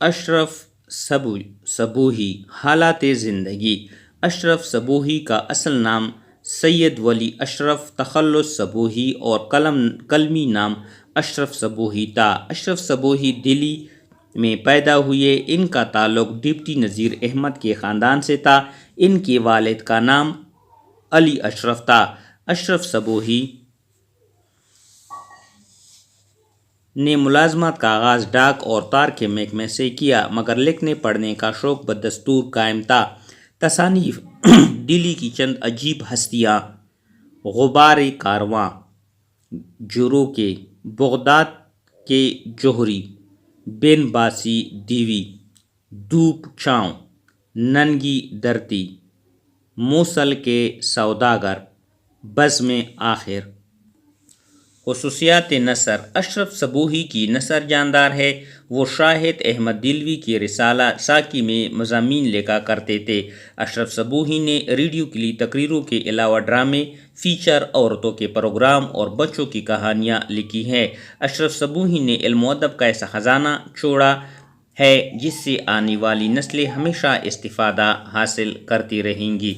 اشرف صبوحی حالات زندگی۔ اشرف صبوحی کا اصل نام سید ولی اشرف تخلص صبوحی اور قلمی نام اشرف صبوحی تھا۔ اشرف صبوحی دلی میں پیدا ہوئے۔ ان کا تعلق ڈپٹی نذیر احمد کے خاندان سے تھا۔ ان کے والد کا نام علی اشرف تھا۔ اشرف صبوحی نے ملازمت کا آغاز ڈاک اور تار کے محکمے سے کیا، مگر لکھنے پڑھنے کا شوق بدستور قائم تھا۔ تصانیف: دلی کی چند عجیب ہستیاں: غبار کارواں، جروکے، بغداد کے جوہری، بن باسی دیوی، دھوپ چھاؤں، ننگی دھرتی، موصل کے سوداگر، بزم آخر۔ خصوصیات نثر: اشرف صبوحی کی نثر جاندار ہے۔ وہ شاہد احمد دہلوی کے رسالہ ساکی میں مضامین لکھا کرتے تھے۔ اشرف صبوحی نے ریڈیو کے لیے تقریروں کے علاوہ ڈرامے، فیچر، عورتوں کے پروگرام اور بچوں کی کہانیاں لکھی ہیں۔ اشرف صبوحی نے علم و ادب کا ایسا خزانہ چھوڑا ہے جس سے آنے والی نسلیں ہمیشہ استفادہ حاصل کرتی رہیں گی۔